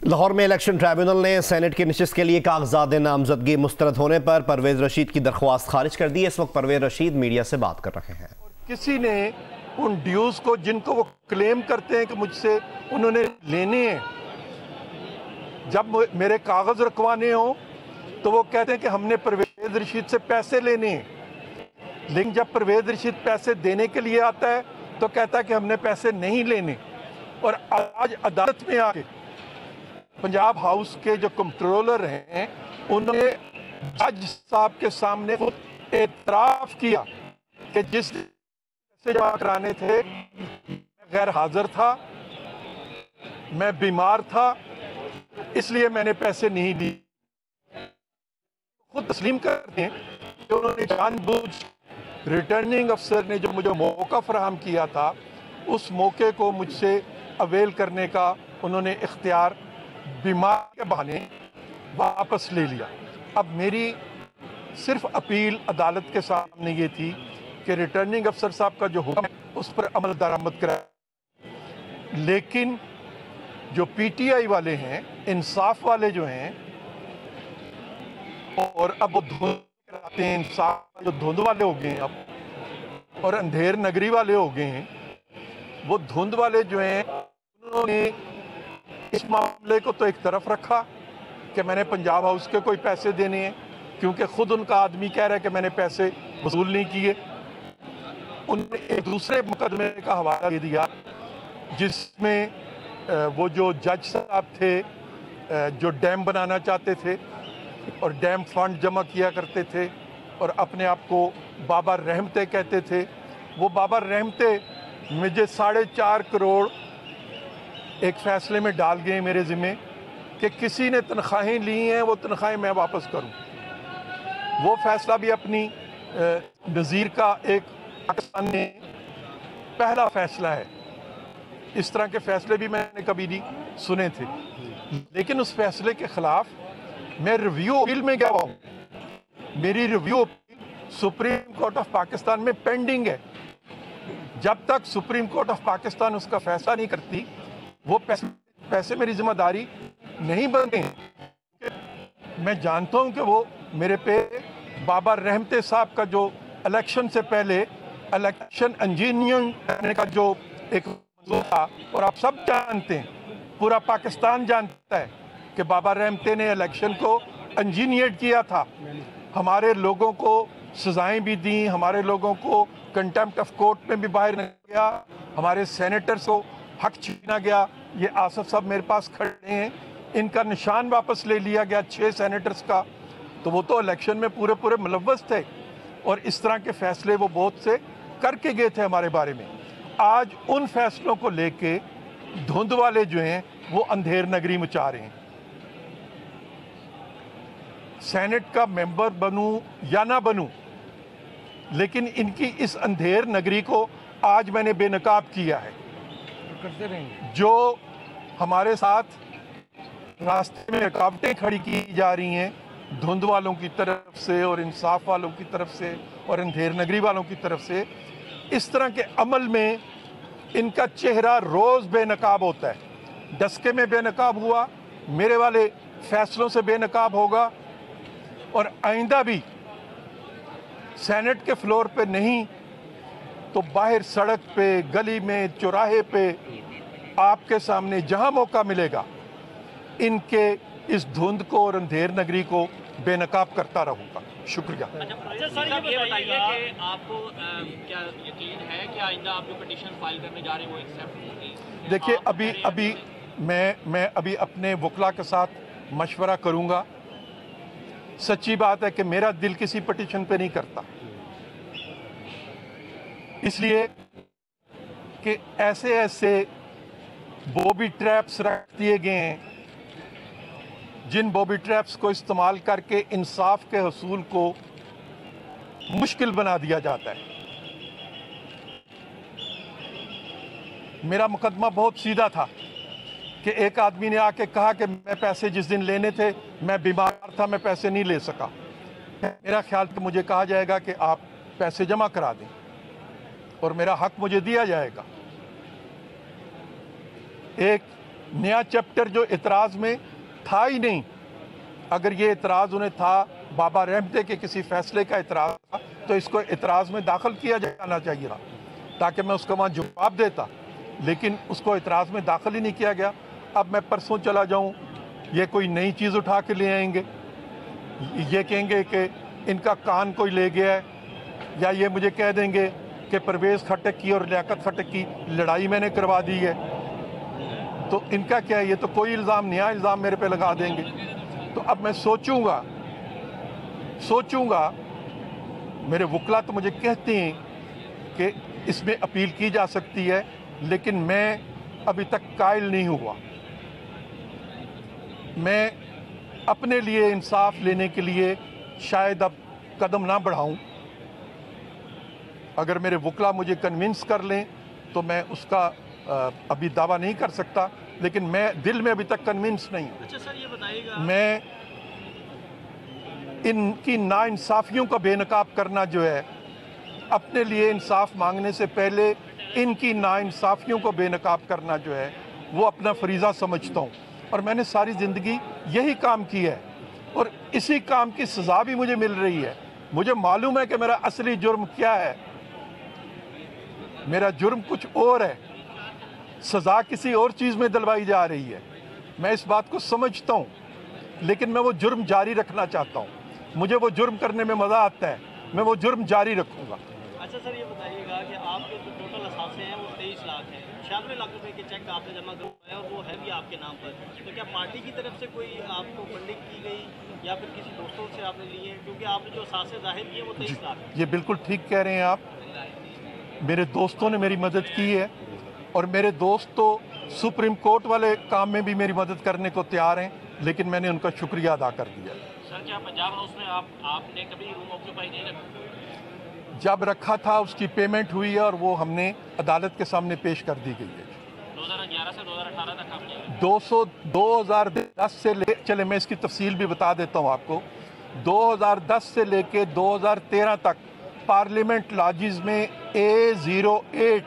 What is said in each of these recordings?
लाहौर में election tribunal ने senate की नशिस्त के लिए कागजात नामजदगी मुस्तरद होने पर परवेज रशीद की दरख्वास्त खारिज कर दी है। इस वक्त परवेज रशीद मीडिया से बात कर रहे हैं। किसी ने उन ड्यूज को जिनको वो क्लेम करते हैं कि मुझसे उन्होंने लेने हैं, जब मेरे कागज रखवाने हो तो वो कहते हैं कि हमने परवेज रशीद से पैसे लेने हैं, लेकिन जब परवेज रशीद पैसे देने के लिए आता है तो कहता है कि हमने पैसे नहीं लेने। और आज अदालत में आके पंजाब हाउस के जो कंट्रोलर हैं उन्होंने जज साहब के सामने खुद एतराफ़ किया कि जिस पैसे जमा कराने थे मैं गैर हाजिर था, मैं बीमार था, इसलिए मैंने पैसे नहीं दिए। खुद तस्लीम करते हैं कि उन्होंने जानबूझ रिटर्निंग अफसर ने जो मुझे मौका फराहम किया था उस मौके को मुझसे अवेल करने का उन्होंने इख्तियार बीमार के बहाने वापस ले लिया। अब मेरी सिर्फ अपील अदालत के सामने ये थी कि रिटर्निंग अफसर साहब का जो हुक्म है उस पर अमल दरामद कराए, लेकिन जो पीटीआई वाले हैं, इंसाफ वाले जो हैं, और अब वो धुंध कराते हैं, इंसाफ जो धुंध वाले हो गए हैं अब, और अंधेर नगरी वाले हो गए हैं, वो धुंध वाले जो हैं उन्होंने इस मामले को तो एक तरफ रखा कि मैंने पंजाब हाउस के कोई पैसे देने हैं, क्योंकि खुद उनका आदमी कह रहा है कि मैंने पैसे वसूल नहीं किए। उन्होंने एक दूसरे मुकदमे का हवाला दे दिया जिसमें वो जो जज साहब थे जो डैम बनाना चाहते थे और डैम फंड जमा किया करते थे और अपने आप को बाबा रहमते कहते थे, वो बाबा रहमते मुझे 4.5 करोड़ एक फ़ैसले में डाल गए मेरे ज़िम्मे कि किसी ने तनख्वाहें ली हैं वो तनख्वाहें मैं वापस करूं। वो फ़ैसला भी अपनी नज़ीर का एक पाकिस्तान में पहला फ़ैसला है। इस तरह के फ़ैसले भी मैंने कभी नहीं सुने थे, लेकिन उस फ़ैसले के ख़िलाफ़ मैं रिव्यू अपील में गया हूँ। मेरी review appeal supreme court of Pakistan में पेंडिंग है। जब तक सुप्रीम कोर्ट ऑफ पाकिस्तान उसका फ़ैसला नहीं करती वो पैसे मेरी जिम्मेदारी नहीं बनते हैं। मैं जानता हूं कि वो मेरे पे बाबा रहमते साहब का जो इलेक्शन से पहले इलेक्शन इंजीनियरिंग करने का जो एक मंजूर था, और आप सब जानते हैं, पूरा पाकिस्तान जानता है कि बाबा रहमते ने इलेक्शन को इंजीनियर किया था। हमारे लोगों को सजाएं भी दी, हमारे लोगों को कंटेम्प्ट ऑफ कोर्ट में भी बाहर निकल गया, हमारे सेनेटर्स को हक छीना गया। ये आसफ साहब मेरे पास खड़े हैं, इनका निशान वापस ले लिया गया 6 सेनेटर्स का, तो वो तो इलेक्शन में पूरे मुलव्वस थे और इस तरह के फैसले वो बहुत से करके गए थे हमारे बारे में। आज उन फैसलों को लेके धुंध वाले जो हैं वो अंधेर नगरी मचा रहे हैं। सेनेट का मेंबर बनूं या ना बनूं, लेकिन इनकी इस अंधेर नगरी को आज मैंने बेनकाब किया है। जो हमारे साथ रास्ते में रुकावटें खड़ी की जा रही हैं धुंध वालों की तरफ से और इंसाफ वालों की तरफ से और अंधेर नगरी वालों की तरफ से, इस तरह के अमल में इनका चेहरा रोज़ बेनकाब होता है। डस्के में बेनकाब हुआ, मेरे वाले फैसलों से बेनकाब होगा, और आइंदा भी सेनेट के फ्लोर पे नहीं तो बाहर सड़क पे, गली में, चौराहे पे, आपके सामने जहां मौका मिलेगा इनके इस धुंध को और अंधेर नगरी को बेनकाब करता रहूंगा। शुक्रिया। अच्छा सर, ये बताइए कि आपको क्या यकीन है कि आइंदा आप जो पिटीशन फाइल करने जा रहे हैं वो एक्सेप्ट होगी? देखिए, अभी मैं अभी अपने वकला के साथ मशवरा करूंगा। सच्ची बात है कि मेरा दिल किसी पिटीशन पे नहीं करता, इसलिए कि ऐसे बॉबी ट्रैप्स रख दिए गए हैं जिन बॉबी ट्रैप्स को इस्तेमाल करके इंसाफ के हसूल को मुश्किल बना दिया जाता है। मेरा मुकदमा बहुत सीधा था कि एक आदमी ने आके कहा कि मैं पैसे जिस दिन लेने थे मैं बीमार था, मैं पैसे नहीं ले सका। मेरा ख्याल कि मुझे कहा जाएगा कि आप पैसे जमा करा दें और मेरा हक मुझे दिया जाएगा। एक नया चैप्टर जो इतराज़ में था ही नहीं। अगर ये इतराज़ उन्हें था बाबा रहमते के किसी फैसले का इतराज़ था तो इसको इतराज़ में दाखिल किया जाना चाहिए था ताकि मैं उसका वहाँ जवाब देता, लेकिन उसको इतराज़ में दाखिल ही नहीं किया गया। अब मैं परसों चला जाऊँ, ये कोई नई चीज़ उठा के ले आएंगे, ये कहेंगे कि इनका कान कोई ले गया है, या ये मुझे कह देंगे कि परवेज़ खटक की और लियाकत खटक की लड़ाई मैंने करवा दी है। तो इनका क्या है, ये तो कोई इल्ज़ाम, नया इल्ज़ाम मेरे पे लगा देंगे। तो अब मैं सोचूंगा, मेरे वकला तो मुझे कहते हैं कि इसमें अपील की जा सकती है, लेकिन मैं अभी तक कायल नहीं हुआ। मैं अपने लिए इंसाफ लेने के लिए शायद अब कदम ना बढ़ाऊं। अगर मेरे वकला मुझे कन्विंस कर लें तो मैं उसका अभी दावा नहीं कर सकता, लेकिन मैं दिल में अभी तक कन्विंस नहीं हूँ। अच्छा सर, ये बताइएगा, मैं इनकी नाइंसाफ़ियों का बेनकाब करना जो है, अपने लिए इंसाफ मांगने से पहले इनकी नाइंसाफ़ियों को बेनकाब करना जो है वो अपना फरीज़ा समझता हूँ। और मैंने सारी ज़िंदगी यही काम किया है और इसी काम की सज़ा भी मुझे मिल रही है। मुझे मालूम है कि मेरा असली जुर्म क्या है। मेरा जुर्म कुछ और है, सज़ा किसी और चीज़ में दिलवाई जा रही है। मैं इस बात को समझता हूँ, लेकिन मैं वो जुर्म जारी रखना चाहता हूँ। मुझे वो जुर्म करने में मज़ा आता है, मैं वो जुर्म जारी रखूँगा। अच्छा सर, ये बताइएगा कि आपके जो टोटल असासे हैं वो 23 लाख हैं, 96 लाख रुपए के चेक आपने जमा करवाया और वो है भी आपके नाम पर। तो क्या पार्टी की तरफ से कोई आपको फंडिंग की गई या फिर किसी दोस्तों से आपने लिए हैं? क्योंकि आपने जो असासे जाहिर किए वो 23 लाख हैं। ये बिल्कुल ठीक कह रहे हैं आप। मेरे दोस्तों ने मेरी मदद की है और मेरे दोस्त तो सुप्रीम कोर्ट वाले काम में भी मेरी मदद करने को तैयार हैं, लेकिन मैंने उनका शुक्रिया अदा कर दिया। सर, क्या पंजाब हाउस में आपने कभी रूम ऑक्यूपाई नहीं रखा? जब रखा था उसकी पेमेंट हुई है और वो हमने अदालत के सामने पेश कर दी गई है। 2011 से 2018 तक आपने 2010 से ले, चले मैं इसकी तफसील भी बता देता हूँ आपको। 2010 से लेके 2013 तक पार्लियामेंट लॉजिज़ में A08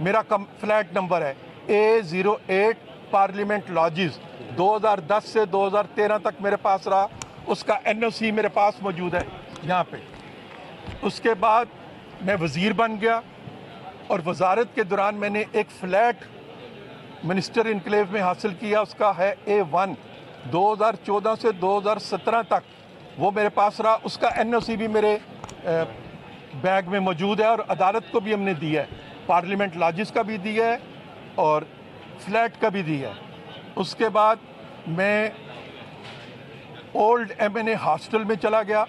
मेरा फ्लैट नंबर है, A08 पार्लियामेंट लॉजिज़ 2010 से 2013 तक मेरे पास रहा। उसका NOC मेरे पास मौजूद है यहाँ पे। उसके बाद मैं वज़ीर बन गया और वजारत के दौरान मैंने एक फ़्लैट मिनिस्टर इनक्लेव में हासिल किया, उसका है A1। 2014 से 2017 तक वो मेरे पास रहा। उसका NOC भी मेरे बैग में मौजूद है और अदालत को भी हमने दिया है, पार्लियामेंट लॉजिज़ का भी दिया है और फ्लैट का भी दिया है। उसके बाद मैं ओल्ड MNA हॉस्टल में चला गया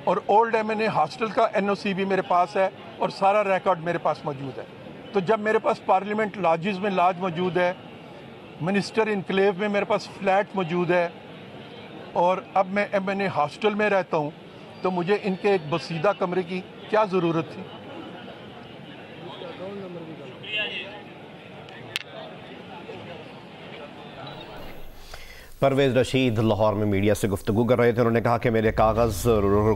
और ओल्ड MNA हॉस्टल का NOC भी मेरे पास है और सारा रिकॉर्ड मेरे पास मौजूद है। तो जब मेरे पास पार्लियामेंट लॉजिज़ में लॉज मौजूद है, मिनिस्टर इनक्लेव में मेरे पास फ्लैट मौजूद है और अब मैं MNA हॉस्टल में रहता हूँ, तो मुझे इनके एक बसीदा कमरे की क्या ज़रूरत थी। परवेज़ रशीद लाहौर में मीडिया से गुफ्तगू कर रहे थे। उन्होंने कहा कि मेरे कागज़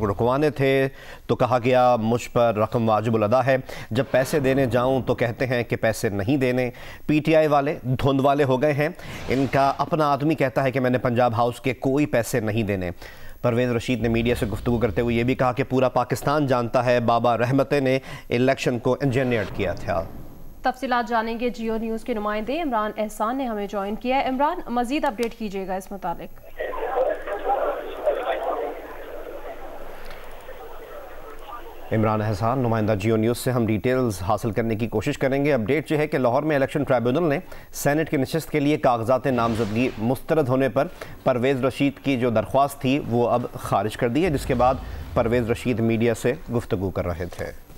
रुकवाने थे तो कहा गया मुझ पर रकम वाजिबुल अदा है, जब पैसे देने जाऊं तो कहते हैं कि पैसे नहीं देने। PTI वाले धुंध वाले हो गए हैं। इनका अपना आदमी कहता है कि मैंने पंजाब हाउस के कोई पैसे नहीं देने। परवेज़ रशीद ने मीडिया से गुफ्तगू करते हुए ये भी कहा कि पूरा पाकिस्तान जानता है बाबा रहमते ने इलेक्शन को इंजीनियर किया था। तफसीलात जानेंगे। जियो न्यूज़ के नुमाइंदे इमरान एहसान ने हमें ज्वाइन किया है। इमरान, मजीद अपडेट कीजिएगा इस मुतालिक। इमरान एहसान नुमाइंदा जियो न्यूज़ से हम डिटेल्स हासिल करने की कोशिश करेंगे। अपडेट यह है कि लाहौर में इलेक्शन ट्राइब्यूनल ने सेनेट की नशिस्त के लिए कागजात नामजदगी मुस्तरद होने पर परवेज़ रशीद की जो दरख्वास्त थी वो अब खारिज कर दी है, जिसके बाद परवेज़ रशीद मीडिया से गुफ्तगू कर रहे थे।